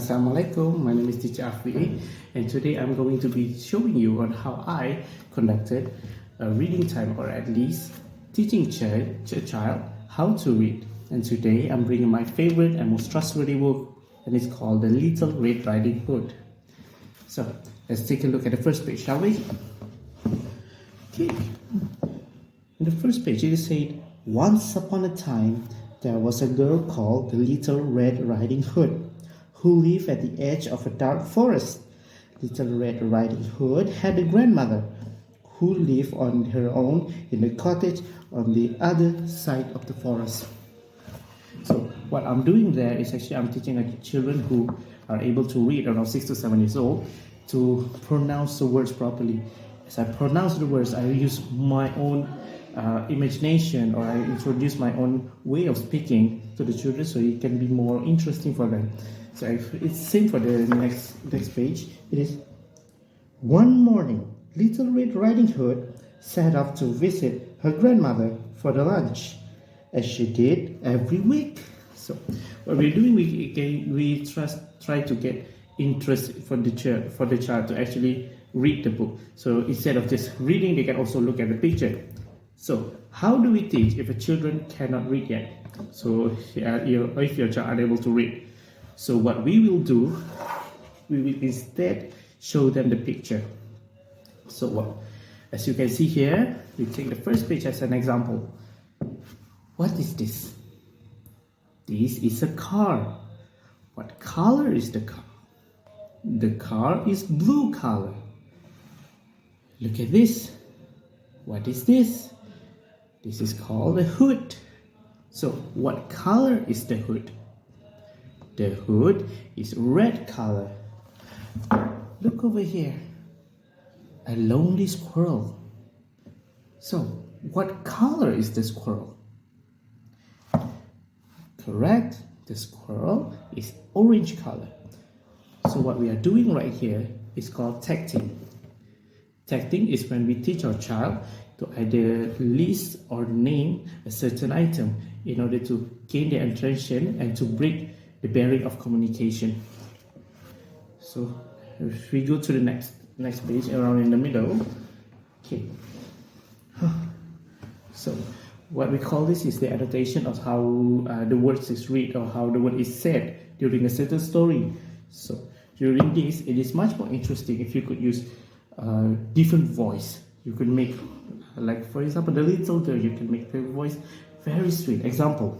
Assalamualaikum, my name is Teacher Afri, and today I'm going to be showing you on how I conducted a reading time, or at least teaching a child how to read. And today I'm bringing my favorite and most trustworthy book, and it's called The Little Red Riding Hood. So let's take a look at the first page, shall we? Okay. In the first page it said, "Once upon a time there was a girl called the Little Red Riding Hood, who lived at the edge of a dark forest. Little Red Riding Hood had a grandmother who lived on her own in a cottage on the other side of the forest." So what I'm doing there is actually I'm teaching children who are able to read around 6 to 7 years old to pronounce the words properly. As I pronounce the words, I use my own imagination, or I introduce my own way of speaking to the children so it can be more interesting for them. So it's same for the next page. It is, "One morning, Little Red Riding Hood set off to visit her grandmother for the lunch, as she did every week." So what we're doing, we try to get interest for the child to actually read the book. So instead of just reading, they can also look at the picture. So how do we teach if a children cannot read yet? So if your child are unable to read, so what we will do, we will instead show them the picture. So as you can see here, we take the first page as an example. What is this? This is a car. What color is the car? The car is blue color. Look at this. What is this? This is called a hood. So what color is the hood? The hood is red color. Look over here. A lonely squirrel. So what color is the squirrel? Correct. The squirrel is orange color. So what we are doing right here is called tacting. Tacting is when we teach our child to either list or name a certain item in order to gain their attention and to break the barrier of communication. So if we go to the next page, around in the middle. Okay. So what we call this is the adaptation of how the words is read, or how the word is said during a certain story. So during this, it is much more interesting if you could use different voice. You could make, like for example, the little girl, you can make the voice very sweet. Example,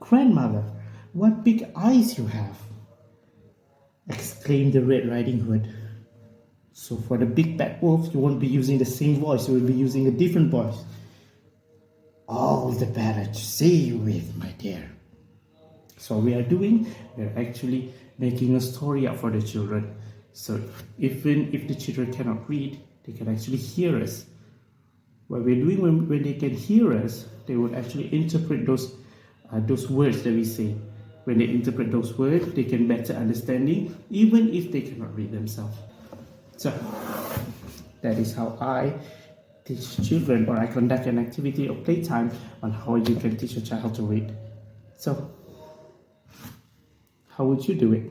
"Grandmother, what big eyes you have!" exclaimed the Red Riding Hood. So for the big bad wolf, you won't be using the same voice, you will be using a different voice. "All the better to see you with, my dear." So we are actually making a story up for the children. So even if the children cannot read, they can actually hear us. What we're doing, when they can hear us, they will actually interpret those words that we say. When they interpret those words, they can better understanding, even if they cannot read themselves. So that is how I teach children, or I conduct an activity or playtime on how you can teach a child how to read. So how would you do it?